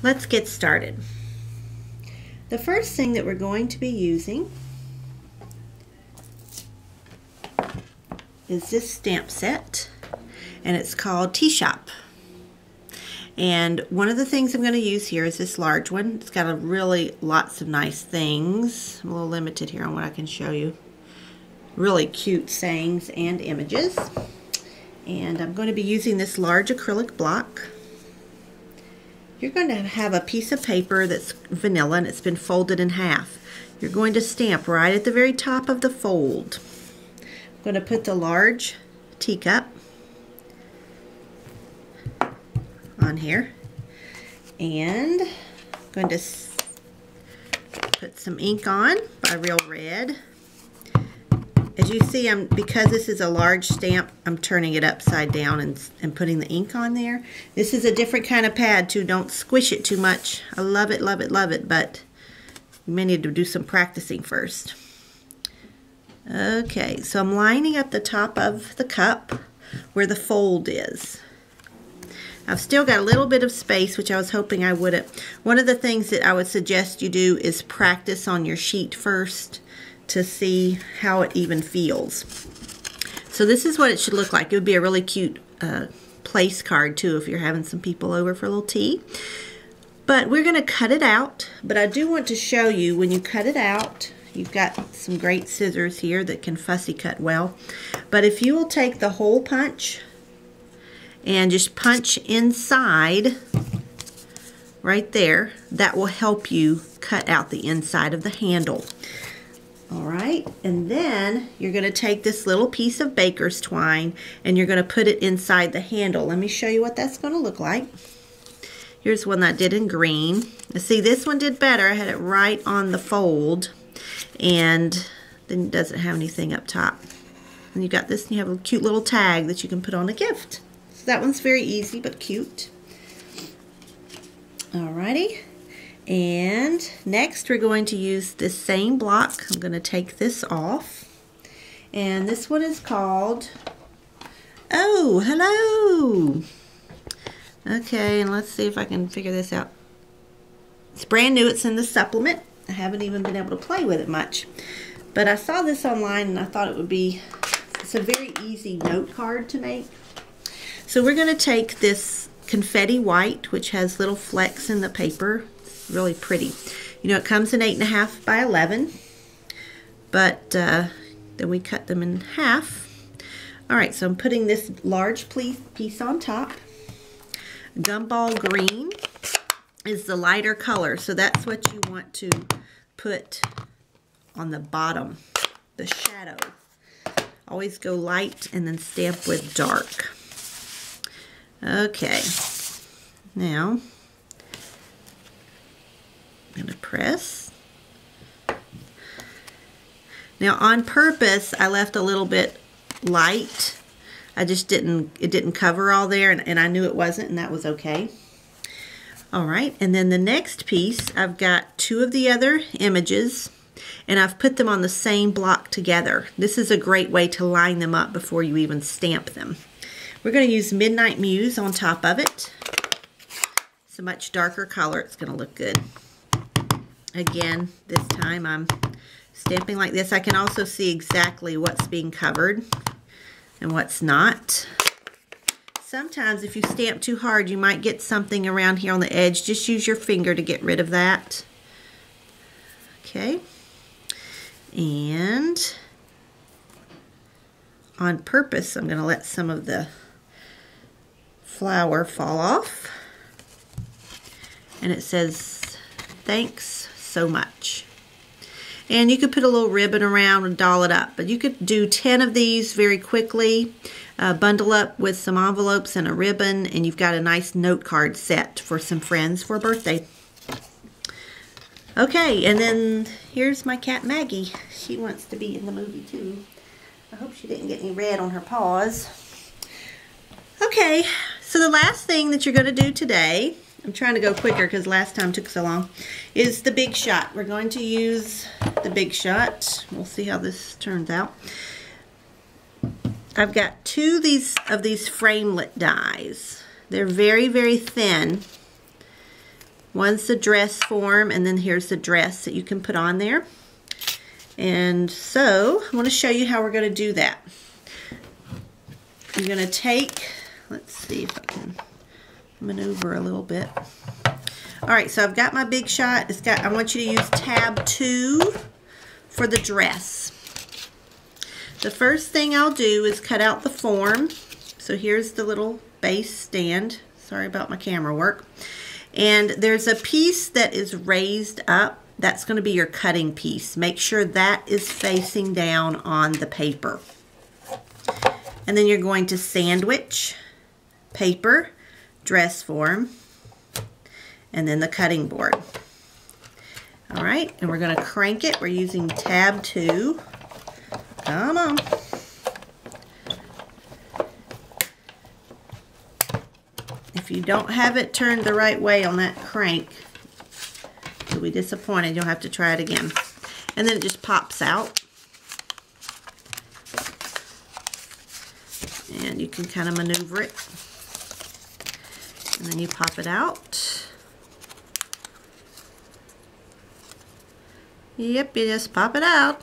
Let's get started. The first thing that we're going to be using is this stamp set, and it's called Tea-Shop. And one of the things I'm going to use here is this large one. It's got really lots of nice things. I'm a little limited here on what I can show you. Really cute sayings and images. And I'm going to be using this large acrylic block. You're going to have a piece of paper that's vanilla and it's been folded in half. You're going to stamp right at the very top of the fold. I'm going to put the large teacup on here, and I'm going to put some ink on by Real Red. As you see, because this is a large stamp, I'm turning it upside down and putting the ink on there. This is a different kind of pad too. Don't squish it too much. I love it, love it, love it, but you may need to do some practicing first. Okay, so I'm lining up the top of the cup where the fold is. I've still got a little bit of space, which I was hoping I wouldn't. One of the things that I would suggest you do is practice on your sheet first to see how it even feels. So this is what it should look like. It would be a really cute place card too if you're having some people over for a little tea. But we're going to cut it out. But I do want to show you when you cut it out, you've got some great scissors here that can fussy cut well. But if you will take the hole punch and just punch inside right there, that will help you cut out the inside of the handle. Alright, and then you're going to take this little piece of baker's twine and you're going to put it inside the handle. Let me show you what that's going to look like. Here's one that I did in green. Now see, this one did better. I had it right on the fold, and then it doesn't have anything up top. And you got this, and you have a cute little tag that you can put on a gift. So that one's very easy but cute. Alrighty. And next we're going to use this same block. I'm going to take this off. And this one is called, oh, hello. Okay, and let's see if I can figure this out. It's brand new. It's in the supplement. I haven't even been able to play with it much. But I saw this online and I thought it would be, it's a very easy note card to make. So we're going to take this confetti white, which has little flecks in the paper. Really pretty. You know, it comes in 8.5 by 11, but then we cut them in half. Alright, so I'm putting this large piece on top. Gumball green is the lighter color, so that's what you want to put on the bottom, the shadow. Always go light and then stamp with dark. Okay, now I'm going to press. Now on purpose I left a little bit light. It didn't cover all there, and I knew it wasn't, and that was okay. Alright, and then the next piece, I've got two of the other images and I've put them on the same block together. This is a great way to line them up before you even stamp them. We're going to use Midnight Muse on top of it. It's a much darker color. It's going to look good. Again, this time I'm stamping like this. I can also see exactly what's being covered and what's not. Sometimes if you stamp too hard, you might get something around here on the edge. Just use your finger to get rid of that. Okay. And on purpose, I'm going to let some of the flower fall off. And it says, thanks so much. And you could put a little ribbon around and doll it up. But you could do 10 of these very quickly. Bundle up with some envelopes and a ribbon, and you've got a nice note card set for some friends for a birthday. Okay, and then here's my cat Maggie. She wants to be in the movie too. I hope she didn't get any red on her paws. Okay, so the last thing that you're going to do today, I'm trying to go quicker because last time took so long, is the Big Shot. We're going to use the Big Shot. We'll see how this turns out. I've got two of these framelit dies. They're very, very thin. One's the dress form, and then here's the dress that you can put on there. And so I want to show you how we're going to do that. You're going to take, let's see if I can maneuver a little bit. All right, so I've got my Big Shot. I want you to use tab 2 for the dress. The first thing I'll do is cut out the form. So here's the little base stand. Sorry about my camera work. And there's a piece that is raised up. That's going to be your cutting piece. Make sure that is facing down on the paper. And then you're going to sandwich, paper, dress form, and then the cutting board. All right, and we're going to crank it. We're using tab 2. Come on. If you don't have it turned the right way on that crank, you'll be disappointed. You'll have to try it again. And then it just pops out. And you can kind of maneuver it. And then you pop it out. Yep, you just pop it out.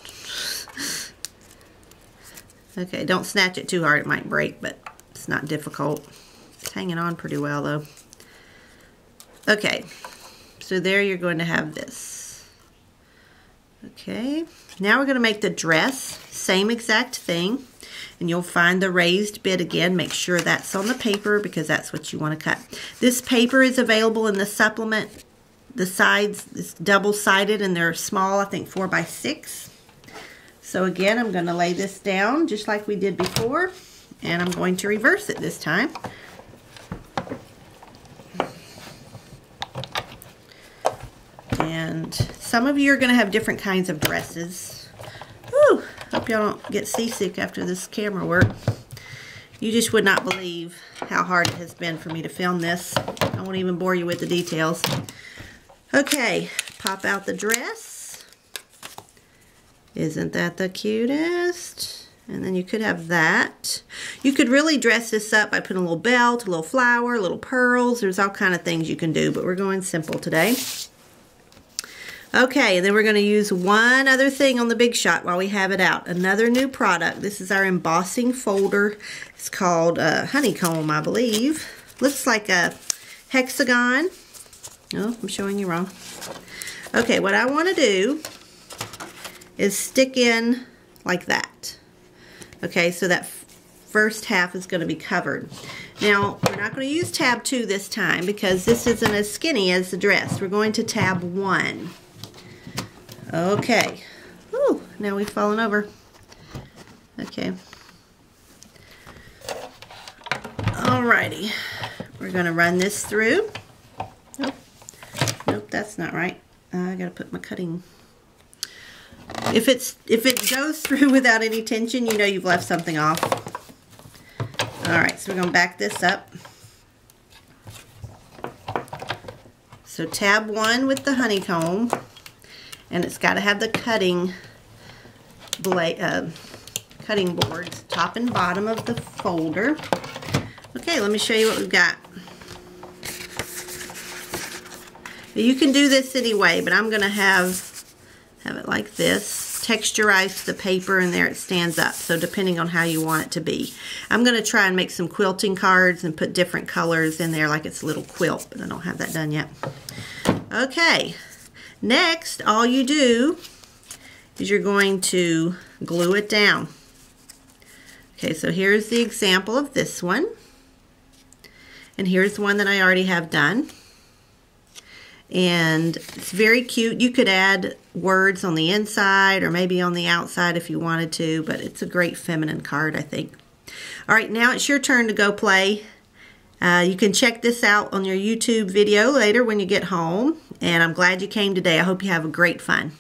Okay, don't snatch it too hard. It might break, but it's not difficult. It's hanging on pretty well, though. Okay, so there you're going to have this. Okay, now we're going to make the dress. Same exact thing. And you'll find the raised bit again. Make sure that's on the paper because that's what you want to cut. This paper is available in the supplement. The sides is double-sided and they're small, I think 4 by 6. So again, I'm going to lay this down just like we did before, and I'm going to reverse it this time. And some of you are going to have different kinds of dresses. Whew, hope y'all don't get seasick after this camera work. You just would not believe how hard it has been for me to film this. I won't even bore you with the details. Okay, pop out the dress. Isn't that the cutest? And then you could have that. You could really dress this up by putting a little belt, a little flower, little pearls. There's all kind of things you can do, but we're going simple today. Okay, and then we're going to use one other thing on the Big Shot while we have it out. Another new product. This is our embossing folder. It's called Honeycomb, I believe. Looks like a hexagon. Oh, I'm showing you wrong. Okay, what I want to do is stick in like that. Okay, so that first half is going to be covered. Now, we're not going to use tab 2 this time because this isn't as skinny as the dress. We're going to tab 1. Okay. Ooh, now we've fallen over. Okay. Alrighty. We're going to run this through. Nope. Nope, that's not right. I got to put my cutting. If it goes through without any tension, you know you've left something off. Alright, so we're going to back this up. So tab 1 with the honeycomb, and it's got to have the cutting boards, top and bottom of the folder. Okay, let me show you what we've got. You can do this anyway, but I'm going to have it like this, texturize the paper, and there it stands up. So depending on how you want it to be. I'm going to try and make some quilting cards and put different colors in there like it's a little quilt, but I don't have that done yet. Okay, next all you do is you're going to glue it down. Okay, so here's the example of this one. And here's one that I already have done. And it's very cute. You could add words on the inside or maybe on the outside if you wanted to, but it's a great feminine card, I think. All right, now it's your turn to go play. You can check this out on your YouTube video later when you get home. And I'm glad you came today. I hope you have a great fun.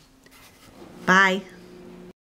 Bye.